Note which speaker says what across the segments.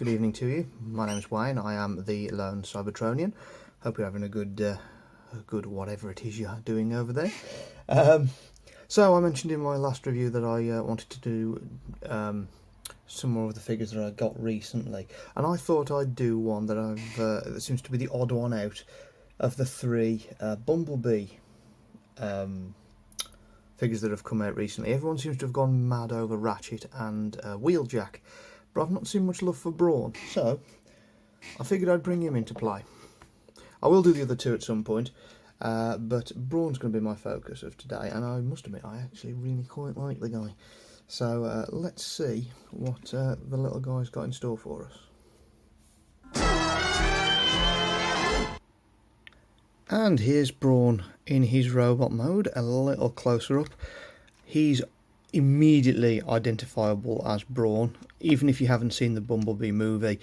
Speaker 1: good evening to you. My name is Wayne. I am the lone Cybertronian. Hope you're having a good whatever it is you're doing over there. So I mentioned in my last review that I wanted to do some more of the figures that I got recently, and I thought I'd do one that that seems to be the odd one out of the three Bumblebee figures that have come out recently. Everyone seems to have gone mad over Ratchet and Wheeljack, but I've not seen much love for Brawn, so I figured I'd bring him into play. I will do the other two at some point, but Brawn's going to be my focus of today, and I must admit I actually really quite like the guy. So let's see what the little guy's got in store for us. And here's Brawn in his robot mode, a little closer up. He's immediately identifiable as Brawn, even if you haven't seen the Bumblebee movie.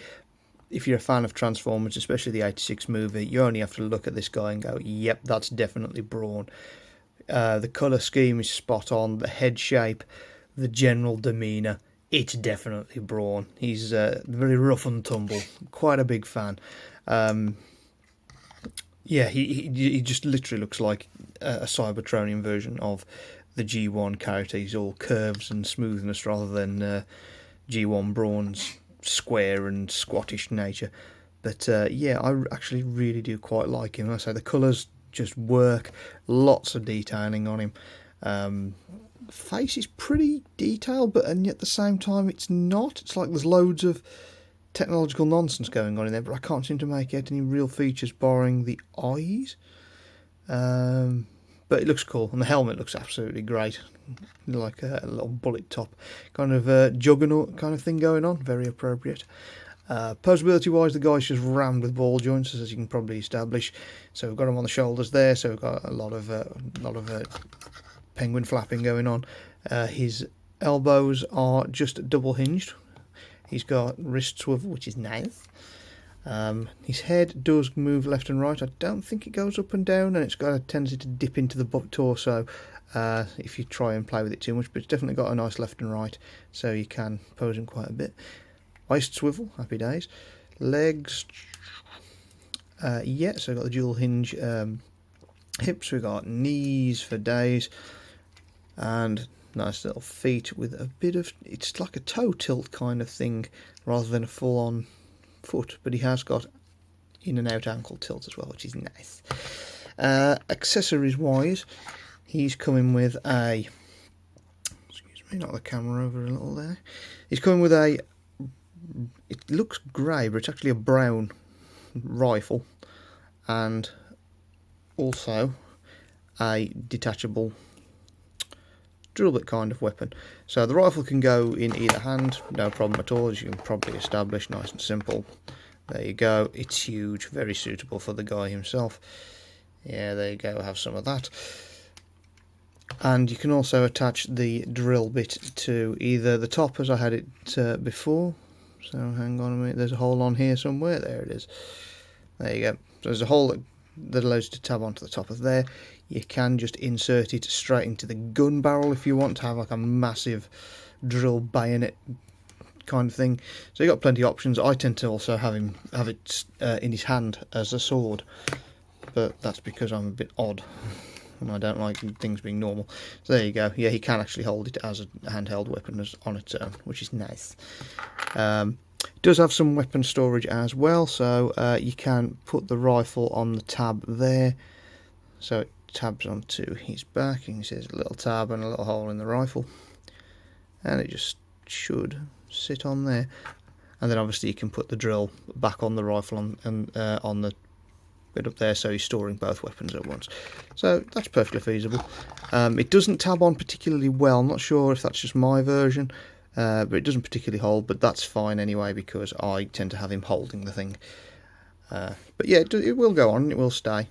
Speaker 1: If you're a fan of Transformers, especially the '86 movie, you only have to look at this guy and go, yep, that's definitely Brawn. The colour scheme is spot on, the head shape, the general demeanour, it's definitely Brawn. He's very rough and tumble, quite a big fan. Yeah, he just literally looks like a Cybertronian version of the G1 character. He's all curves and smoothness rather than G1 Brawn's square and squattish nature. But yeah, I actually really do quite like him. Like I say, the colours just work, lots of detailing on him. Face is pretty detailed, and yet at the same time it's not. It's like there's loads of technological nonsense going on in there, but I can't seem to make out any real features barring the eyes. But it looks cool, and the helmet looks absolutely great, like a little bullet top kind of juggernaut kind of thing going on, very appropriate. Posability wise, the guy's just rammed with ball joints, as you can probably establish. So we've got him on the shoulders there, so we've got a lot of penguin flapping going on. His elbows are just double hinged. He's got wrist swivel, which is nice. His head does move left and right. I don't think it goes up and down, and it's got a tendency to dip into the torso if you try and play with it too much, but it's definitely got a nice left and right, so you can pose him quite a bit. Waist swivel, happy days. Legs, yeah, so we've got the dual hinge hips, we've got knees for days, and nice little feet with a bit of, it's like a toe tilt kind of thing rather than a full-on foot, but he has got in and out ankle tilt as well, which is nice. Accessories wise, he's coming with a, excuse me, knock the camera over a little there. He's coming with a, it looks grey, but it's actually a brown rifle, and also a detachable drill bit kind of weapon. So the rifle can go in either hand, no problem at all, as you can probably establish, nice and simple. There you go, it's huge, very suitable for the guy himself. Yeah, there you go, have some of that. And you can also attach the drill bit to either the top, as I had it before. So hang on a minute, there's a hole on here somewhere, there it is. There you go, so there's a hole that allows you to tab onto the top of there. You can just insert it straight into the gun barrel if you want to have like a massive drill bayonet kind of thing. So you've got plenty of options. I tend to also have it in his hand as a sword, but that's because I'm a bit odd and I don't like things being normal. So there you go. Yeah, he can actually hold it as a handheld weapon on its own, which is nice. It does have some weapon storage as well, so you can put the rifle on the tab there, so it tabs onto his back, and you see there's a little tab and a little hole in the rifle, and it just should sit on there. And then obviously you can put the drill back on the rifle and on the bit up there, so you're storing both weapons at once. So that's perfectly feasible. It doesn't tab on particularly well, I'm not sure if that's just my version, but it doesn't particularly hold, but that's fine anyway because I tend to have him holding the thing. But yeah, it will go on, it will stay.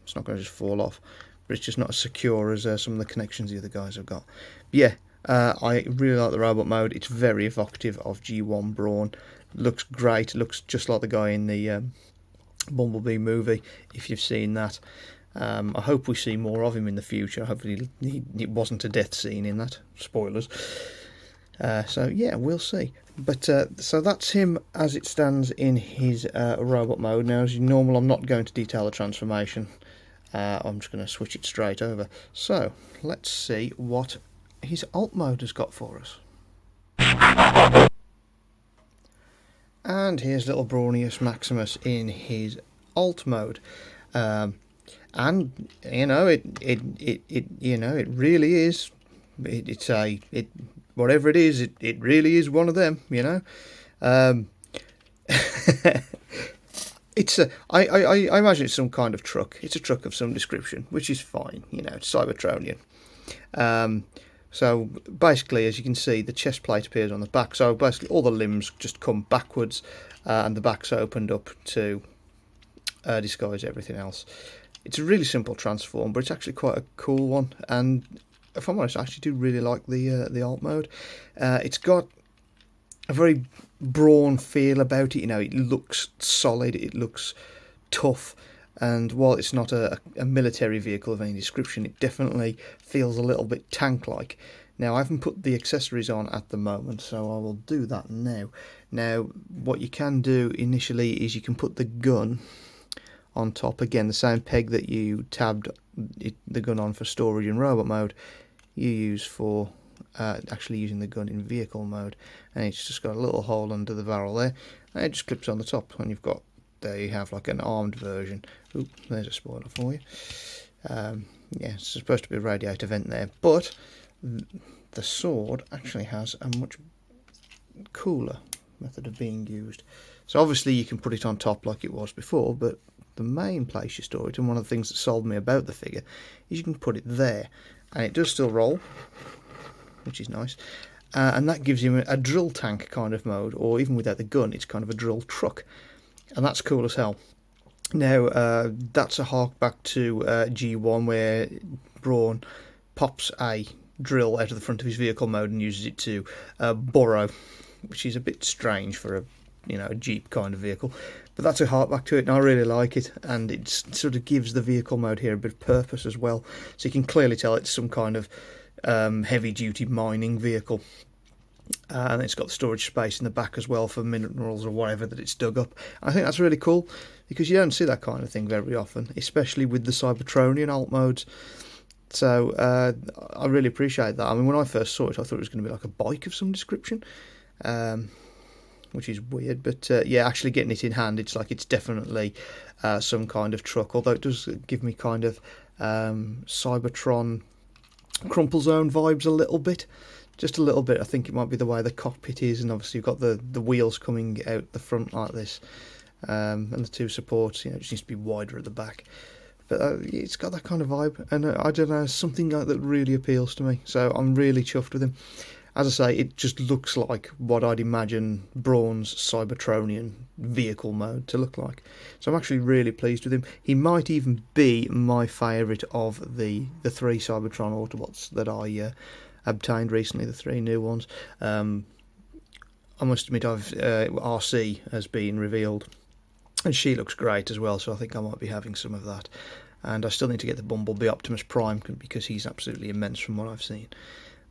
Speaker 1: It's not going to just fall off, but it's just not as secure as some of the connections the other guys have got. But yeah, I really like the robot mode. It's very evocative of G1 Brawn. Looks great, looks just like the guy in the Bumblebee movie, if you've seen that. I hope we see more of him in the future. Hopefully it wasn't a death scene in that. Spoilers. So yeah, we'll see. But so that's him as it stands in his robot mode. Now, as normal, I'm not going to detail the transformation. I'm just going to switch it straight over. So let's see what his alt mode has got for us. And here's little Brawnius Maximus in his alt mode. And you know, it really is. Whatever it is, it really is one of them. You know, I imagine it's some kind of truck. It's a truck of some description, which is fine. You know, it's Cybertronian. So basically, as you can see, the chest plate appears on the back. So basically, all the limbs just come backwards, and the back's opened up to disguise everything else. It's a really simple transform, but it's actually quite a cool one. And if I'm honest, I actually do really like the alt mode. It's got a very Brawn feel about it. You know, it looks solid. It looks tough. And while it's not a military vehicle of any description, it definitely feels a little bit tank-like. Now, I haven't put the accessories on at the moment, so I will do that now. Now, what you can do initially is you can put the gun on top. Again, the same peg that you tabbed the gun on for storage in robot mode, you use for actually using the gun in vehicle mode. And it's just got a little hole under the barrel there, and it just clips on the top, and you've got... There you have like an armed version. Oop, there's a spoiler for you. Yeah, it's supposed to be a radiator vent there, but the sword actually has a much cooler method of being used. So obviously you can put it on top like it was before, but the main place you store it, and one of the things that sold me about the figure, is you can put it there, and it does still roll, which is nice. And that gives you a drill tank kind of mode, or even without the gun, it's kind of a drill truck. And that's cool as hell. Now, that's a hark back to G1, where Brawn pops a drill out of the front of his vehicle mode and uses it to burrow, which is a bit strange for a Jeep kind of vehicle. But that's a hark back to it, and I really like it. And it sort of gives the vehicle mode here a bit of purpose as well. So you can clearly tell it's some kind of heavy-duty mining vehicle. And it's got the storage space in the back as well for minerals or whatever that it's dug up. I think that's really cool, because you don't see that kind of thing very often, especially with the Cybertronian alt modes. So I really appreciate that. I mean, when I first saw it, I thought it was going to be like a bike of some description, which is weird. But yeah, actually getting it in hand, it's like it's definitely some kind of truck, although it does give me kind of Cybertron Crumple Zone vibes a little bit. Just a little bit. I think it might be the way the cockpit is, and obviously you've got the wheels coming out the front like this, and the two supports. You know, it just needs to be wider at the back. But it's got that kind of vibe, and I don't know, something like that really appeals to me. So I'm really chuffed with him. As I say, it just looks like what I'd imagine Brawn's Cybertronian vehicle mode to look like. So I'm actually really pleased with him. He might even be my favourite of the three Cybertron Autobots that I obtained recently, the three new ones. I must admit, RC has been revealed, and she looks great as well, so I think I might be having some of that. And I still need to get the Bumblebee Optimus Prime, because he's absolutely immense from what I've seen.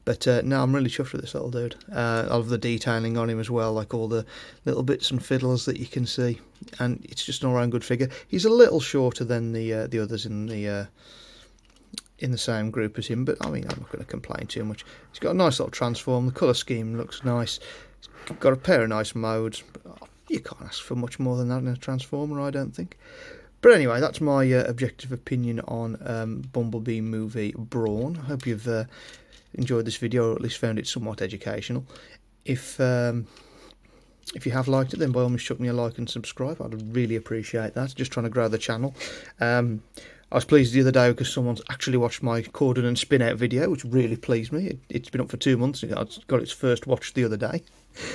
Speaker 1: But no, I'm really chuffed with this little dude. I love the detailing on him as well, like all the little bits and fiddles that you can see, and it's just an all-round good figure. He's a little shorter than the others in the same group as him, but I mean, I'm not going to complain too much. He's got a nice little transform. The colour scheme looks nice. He's got a pair of nice modes. You can't ask for much more than that in a transformer, I don't think. But anyway, that's my objective opinion on Bumblebee movie Brawn. I hope you've enjoyed this video, or at least found it somewhat educational. If you have liked it, then by all means chuck me a like and subscribe. I'd really appreciate that. Just trying to grow the channel. I was pleased the other day because someone's actually watched my Cordon and Spin Out video, which really pleased me. It's been up for 2 months. I got its first watch the other day,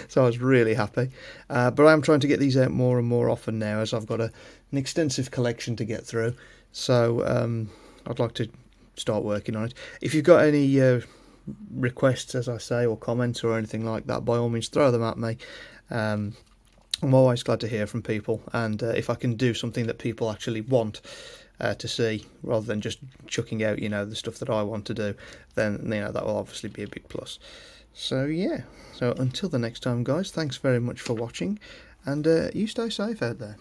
Speaker 1: so I was really happy. But I am trying to get these out more and more often now, as I've got an extensive collection to get through. So I'd like to start working on it. If you've got any requests, as I say, or comments or anything like that, by all means throw them at me. I'm always glad to hear from people, and if I can do something that people actually want to see, rather than just chucking out the stuff that I want to do, then that will obviously be a big plus. So yeah, so until the next time guys, thanks very much for watching, and you stay safe out there.